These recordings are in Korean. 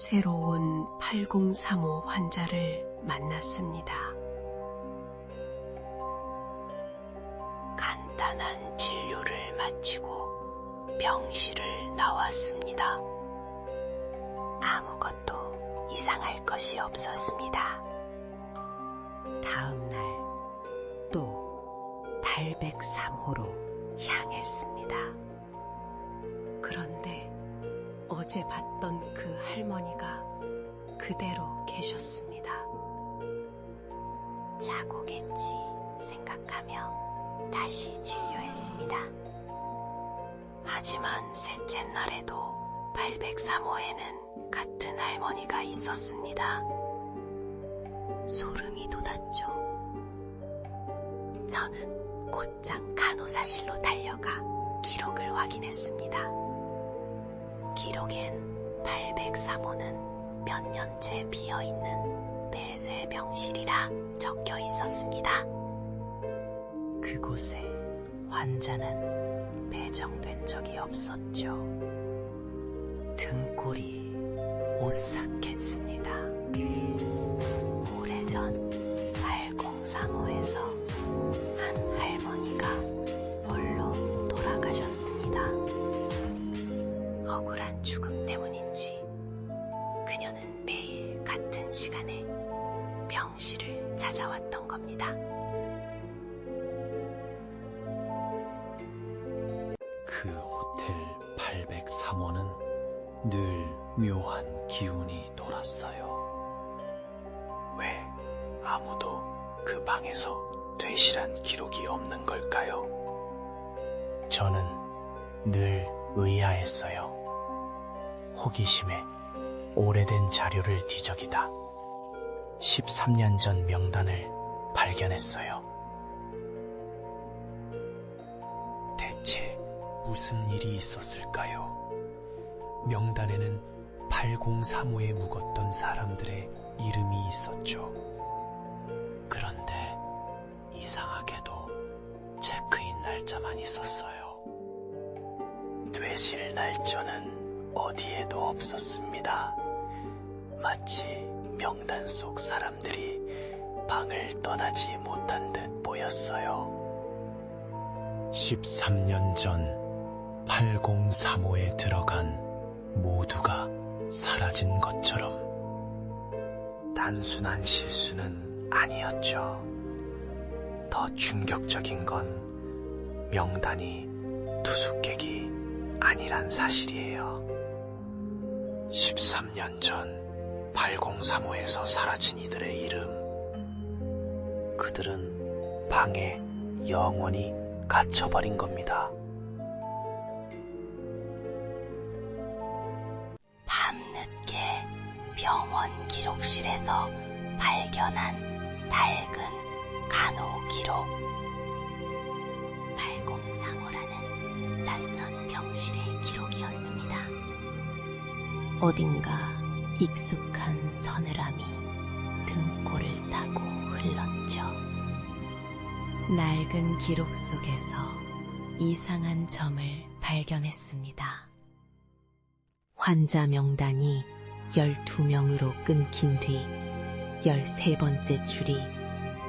새로운 8035 환자를 만났습니다. 간단한 진료를 마치고 병실을 나왔습니다. 아무것도 이상할 것이 없었습니다. 다음 날 또 달백 3호로 향했습니다. 그런데 어제 봤던 그 할머니가 그대로 계셨습니다. 자고겠지 생각하며 다시 진료했습니다. 하지만 셋째 날에도 803호에는 같은 할머니가 있었습니다. 소름이 돋았죠. 저는 곧장 간호사실로 달려가 기록을 확인했습니다. 기록엔 803호는 몇 년째 비어있는 폐쇄병실이라 적혀 있었습니다. 그곳에 환자는 배정된 적이 없었죠. 등골이 오싹했습니다. 오래전 8035에서 한 할머니가 홀로 돌아가셨습니다. 억울한 죽음 때문인지 그녀는 매일 같은 시간에 병실을 찾아왔던 겁니다. 그 호텔 803호는 늘 묘한 기운이 돌았어요. 왜 아무도 그 방에서 되실한 기록이 없는 걸까요? 저는 늘 의아했어요. 호기심에 오래된 자료를 뒤적이다 13년 전 명단을 발견했어요. 대체 무슨 일이 있었을까요? 명단에는 8035에 묵었던 사람들의 이름이 있었죠. 그런데 이상하게도 체크인 날짜만 있었어요. 되실 날짜는 어디에도 없었습니다. 마치 명단 속 사람들이 방을 떠나지 못한 듯 보였어요. 13년 전 8035에 들어간 모두가 사라진 것처럼 단순한 실수는 아니었죠. 더 충격적인 건 명단이 투숙객이 아니란 사실이에요. 13년 전 8035에서 사라진 이들의 이름, 그들은 방에 영원히 갇혀버린 겁니다. 밤늦게 병원 기록실에서 발견한 낡은 간호 기록. 8035라는 낯선 병실의 기록이었습니다. 어딘가 익숙한 서늘함이 등골을 타고 흘렀죠. 낡은 기록 속에서 이상한 점을 발견했습니다. 환자 명단이 12명으로 끊긴 뒤 13번째 줄이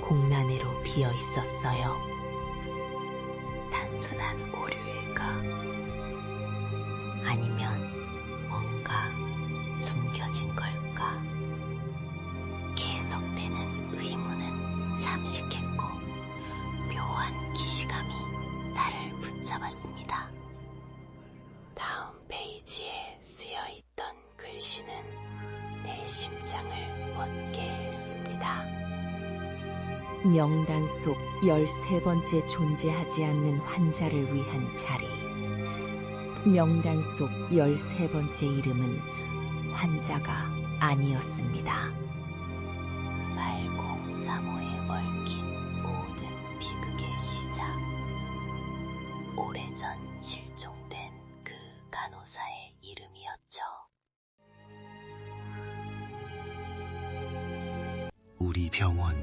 공란으로 비어 있었어요. 단순한 오류일까? 아니면 뭔가 숨겨진 걸까? 계속되는 의문은 잠식했고 묘한 기시감이 나를 붙잡았습니다. 다음 페이지에 쓰여있던 글씨는 내 심장을 멎게 했습니다. 명단 속 13번째 존재하지 않는 환자를 위한 자리. 명단 속 13번째 이름은 환자가 아니었습니다. 8035에 얽힌 모든 비극의 시작. 오래전 실종된 그 간호사의 이름이었죠. 우리 병원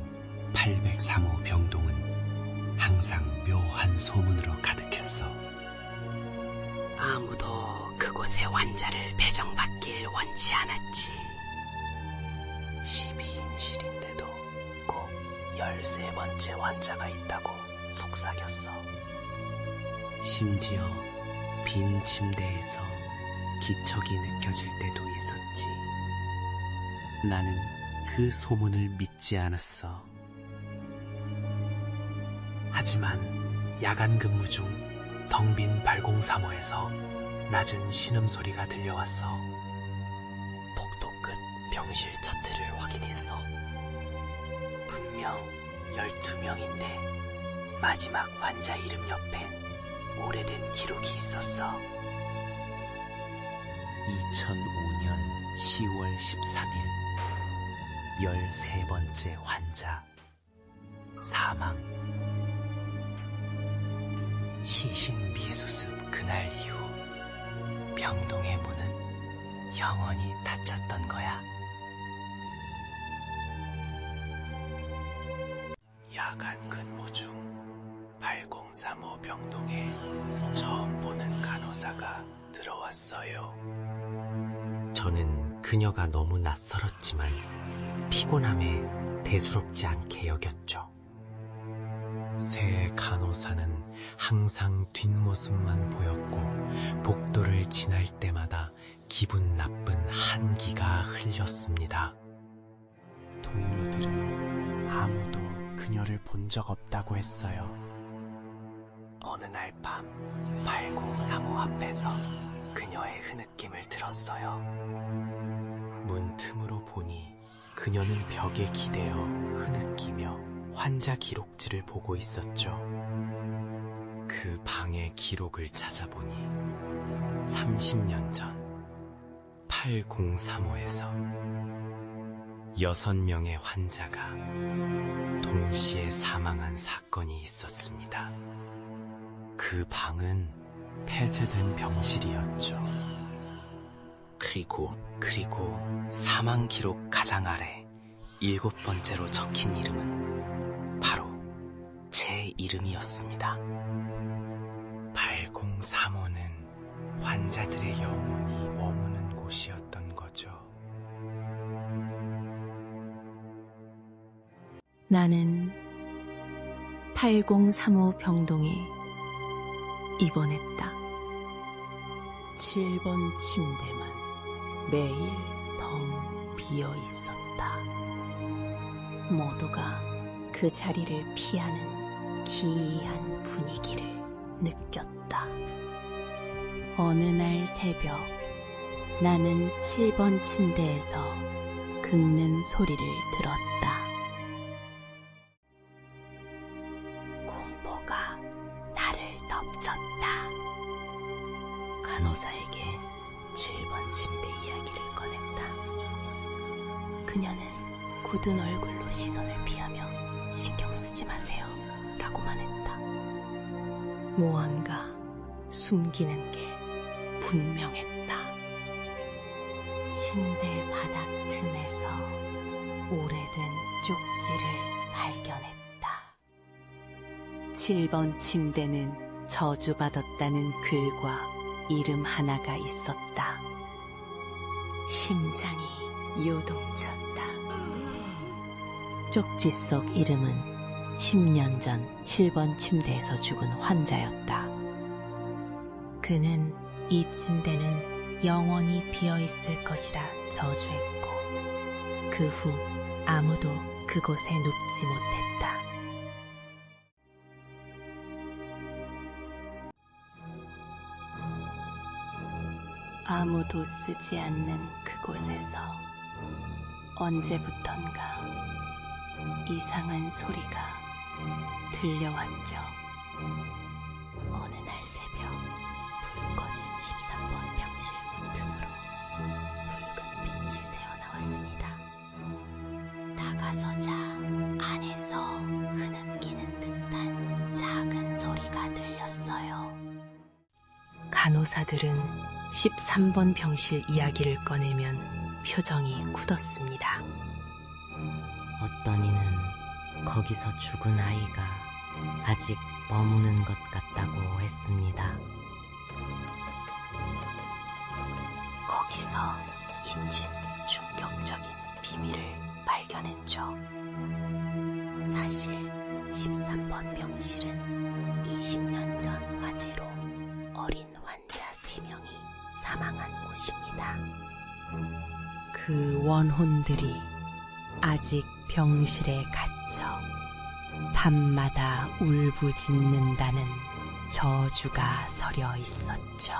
803호 병동은 항상 묘한 소문으로 가득했어. 아무도 그곳 그곳에 환자를 배정받길 원치 않았지. 12인실인데도 꼭 13번째 환자가 있다고 속삭였어. 심지어 빈 침대에서 기척이 느껴질 때도 있었지. 나는 그 소문을 믿지 않았어. 하지만 야간 근무 중 텅 빈 발공사무에서 낮은 신음소리가 들려왔어. 복도 끝 병실 차트를 확인했어. 분명 12명인데 마지막 환자 이름 옆엔 오래된 기록이 있었어. 2005년 10월 13일 13번째 환자 사망. 시신 미수습 그날 이후 병동의 문은 영원히 닫혔던 거야. 야간 근무 중 8035 병동에 처음 보는 간호사가 들어왔어요. 저는 그녀가 너무 낯설었지만 피곤함에 대수롭지 않게 여겼죠. 새 간호사는 항상 뒷모습만 보였고 복도를 지날 때마다 기분 나쁜 한기가 흘렸습니다. 동료들은 아무도 그녀를 본 적 없다고 했어요. 어느 날 밤 8035 앞에서 그녀의 흐느낌을 들었어요. 문틈으로 보니 그녀는 벽에 기대어 흐느끼며 환자 기록지를 보고 있었죠. 그 방의 기록을 찾아보니 30년 전 8035에서 6명의 환자가 동시에 사망한 사건이 있었습니다. 그 방은 폐쇄된 병실이었죠. 그리고 사망 기록 가장 아래 7번째로 적힌 이름은 바로 제 이름이었습니다. 8035는 환자들의 영혼이 머무는 곳이었던 거죠. 나는 8035 병동에 입원했다. 7번 침대만 매일 텅 비어 있었다. 모두가 그 자리를 피하는 기이한 분위기를 느꼈다. 어느 날 새벽, 나는 7번 침대에서 긁는 소리를 들었다. 공포가 나를 덮쳤다. 간호사에게 7번 침대 이야기를 꺼냈다. 그녀는 굳은 얼굴로 시선을 피하며 신경 쓰지 마세요 라고만 했다. 무언가 숨기는 게 분명했다. 침대 바닥 틈에서 오래된 쪽지를 발견했다. 7번 침대는 저주받았다는 글과 이름 하나가 있었다. 심장이 요동쳤다. 쪽지 속 이름은 10년 전 7번 침대에서 죽은 환자였다. 그는 이 침대는 영원히 비어있을 것이라 저주했고 그 후 아무도 그곳에 눕지 못했다. 아무도 쓰지 않는 그곳에서 언제부턴가 이상한 소리가 들려왔죠. 어느 날 새벽 불 꺼진 13번 병실 문틈으로 붉은 빛이 새어나왔습니다. 다가서자 안에서 흐느끼는 듯한 작은 소리가 들렸어요. 간호사들은 13번 병실 이야기를 꺼내면 표정이 굳었습니다. 어떤 이는 거기서 죽은 아이가 아직 머무는 것 같다고 했습니다. 거기서 잊힌 충격적인 비밀을 발견했죠. 사실 13번 병실은 20년 전 화재로 어린 환자 3명이 사망한 곳입니다. 그 원혼들이 아직 병실에 갇혀 밤마다 울부짖는다는 저주가 서려 있었죠.